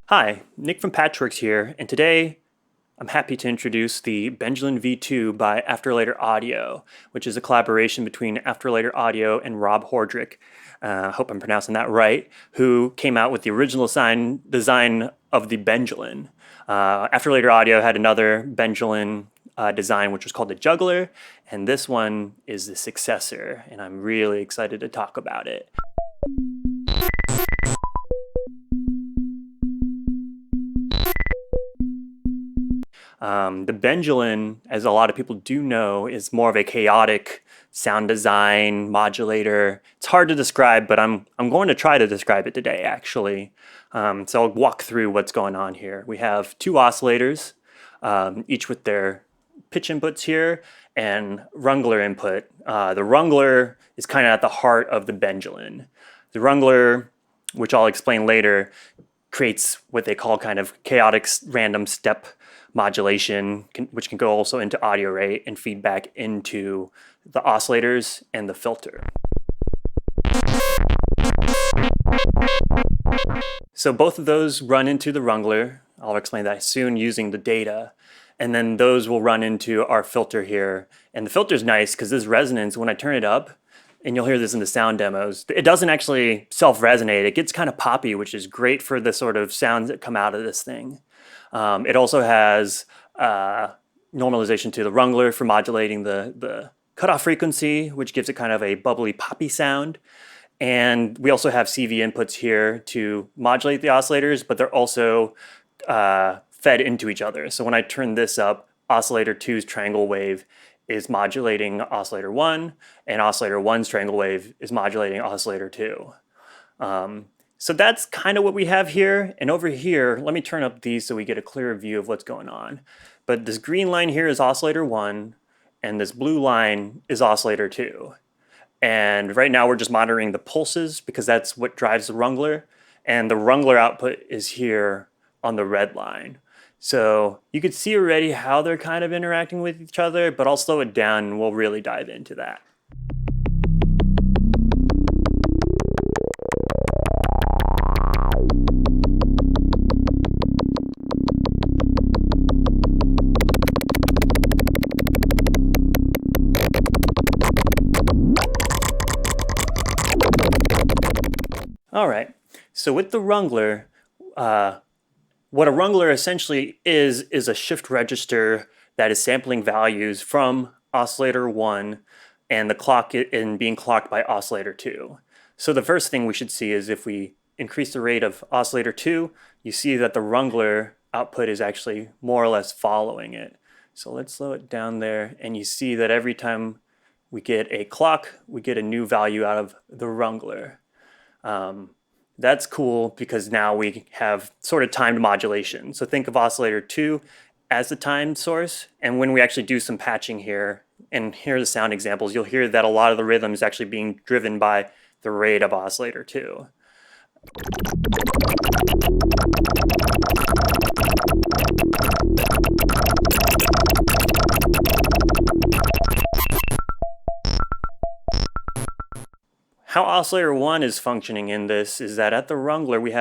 Hi, Nick from Patchwerks here, and today I'm happy to introduce the Benjolin V2 by Afterlater Audio, which is a collaboration between Afterlater Audio and Rob Hordrick, hope I'm pronouncing that right, who came out with the original design of the Benjolin. Afterlater Audio had another Benjolin design, which was called the Juggler, and this one is the successor, and I'm really excited to talk about it. The Benjolin, as a lot of people do know, is more of a chaotic sound design modulator. It's hard to describe, but I'm going to try to describe it today, actually. So I'll walk through what's going on here. We have two oscillators, each with their pitch inputs here and wrangler input. The wrangler is kind of at the heart of the Benjolin. The wrangler, which I'll explain later, creates what they call kind of chaotic random step modulation, which can go also into audio rate and feedback into the oscillators and the filter. So both of those run into the wrangler. I'll explain that soon using the data. And then those will run into our filter here. And the filter is nice because this resonance, when I turn it up, and you'll hear this in the sound demos, it doesn't actually self-resonate. It gets kind of poppy, which is great for the sort of sounds that come out of this thing. It also has normalization to the wrangler for modulating the cutoff frequency, which gives it kind of a bubbly, poppy sound. And we also have CV inputs here to modulate the oscillators, but they're also fed into each other. So when I turn this up, oscillator 2's triangle wave is modulating oscillator 1, and oscillator 1's triangle wave is modulating oscillator 2. So that's kind of what we have here. And over here, let me turn up these so we get a clearer view of what's going on. But this green line here is oscillator 1, and this blue line is oscillator 2. And right now we're just monitoring the pulses because that's what drives the wrangler. And the wrangler output is here on the red line. So you can see already how they're kind of interacting with each other, but I'll slow it down and we'll really dive into that. All right, so with the wrangler, what a wrangler essentially is a shift register that is sampling values from oscillator 1 and the clock being clocked by oscillator 2. So the first thing we should see is if we increase the rate of oscillator 2, you see that the wrangler output is actually more or less following it. So let's slow it down there, and you see that every time we get a clock, we get a new value out of the wrangler. That's cool because now we have sort of timed modulation. So think of oscillator 2 as the time source, and when we actually do some patching here, and here are the sound examples, you'll hear that a lot of the rhythm is actually being driven by the rate of oscillator 2. How oscillator 1 is functioning in this is that at the wrangler we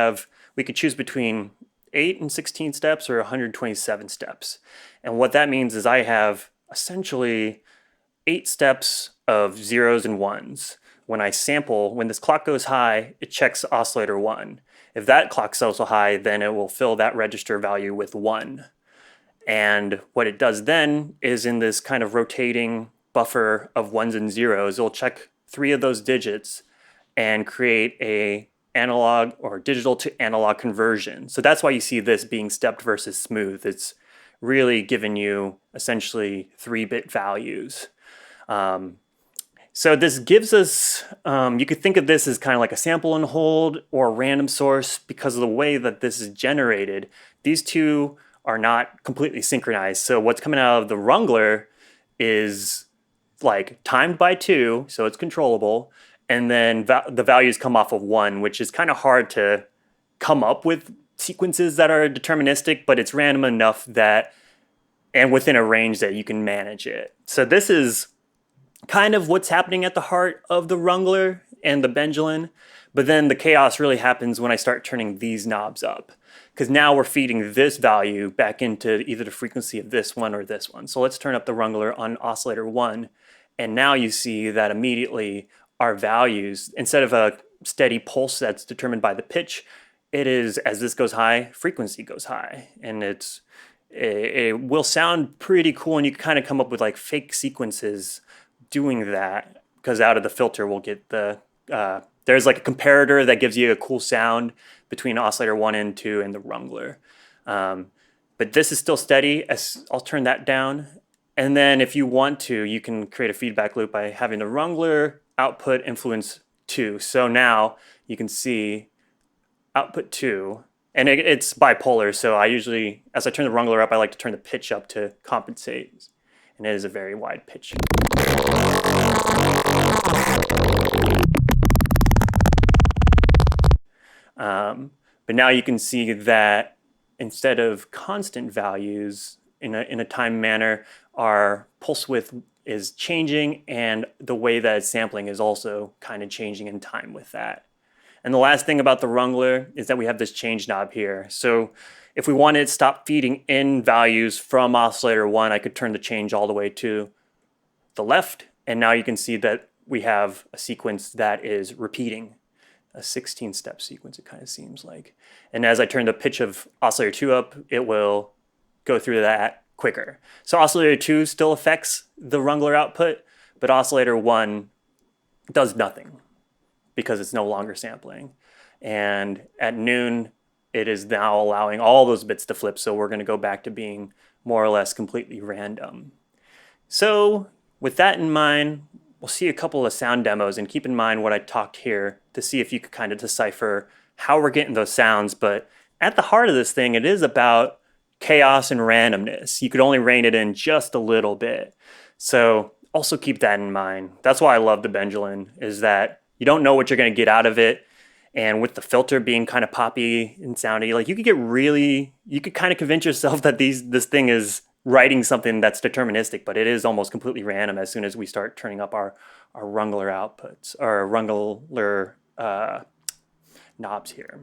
could choose between 8 and 16 steps or 127 steps. And what that means is I have essentially 8 steps of zeros and ones. When I sample, when this clock goes high, it checks oscillator 1. If that clock's also high, then it will fill that register value with 1. And what it does then is in this kind of rotating buffer of ones and zeros, it'll check 3 of those digits and create a analog or digital to analog conversion. So that's why you see this being stepped versus smooth. It's really giving you essentially 3-bit values. So this gives us, you could think of this as kind of like a sample and hold or a random source because of the way that this is generated. These two are not completely synchronized. So what's coming out of the wrangler is like timed by 2, so it's controllable, and then the values come off of 1, which is kind of hard to come up with sequences that are deterministic, but it's random enough that, and within a range that you can manage it. So this is kind of what's happening at the heart of the wrangler and the Benjolin, but then the chaos really happens when I start turning these knobs up. because now we're feeding this value back into either the frequency of this one or this one. So let's turn up the wrangler on oscillator 1, and now you see that immediately our values, instead of a steady pulse that's determined by the pitch, it is, as this goes high, frequency goes high, and it will sound pretty cool, and you can kind of come up with like fake sequences doing that, because out of the filter we'll get the there's like a comparator that gives you a cool sound between oscillator 1 and 2 and the wrangler. But this is still steady. I'll turn that down. And then if you want to, you can create a feedback loop by having the wrangler output influence 2. So now you can see output 2, and it's bipolar. So I usually, as I turn the wrangler up, I like to turn the pitch up to compensate. And it is a very wide pitch. But now you can see that instead of constant values in a time manner, our pulse width is changing, and the way that it's sampling is also kind of changing in time with that. And the last thing about the wrangler is that we have this change knob here. So if we wanted to stop feeding in values from oscillator 1, I could turn the change all the way to the left, and now you can see that we have a sequence that is repeating. A 16-step sequence, it kind of seems like. And as I turn the pitch of oscillator 2 up, it will go through that quicker. So oscillator 2 still affects the wrangler output, but oscillator 1 does nothing because it's no longer sampling. And at noon, it is now allowing all those bits to flip, so we're going to go back to being more or less completely random. So with that in mind, we'll see a couple of sound demos, and keep in mind what I talked here to see if you could kind of decipher how we're getting those sounds. But at the heart of this thing, it is about chaos and randomness. You could only rein it in just a little bit. So also keep that in mind. That's why I love the Benjolin, is that you don't know what you're going to get out of it. And with the filter being kind of poppy and soundy, like you could kind of convince yourself that this thing is writing something that's deterministic, but it is almost completely random as soon as we start turning up our wrangler outputs, or wrangler knobs here.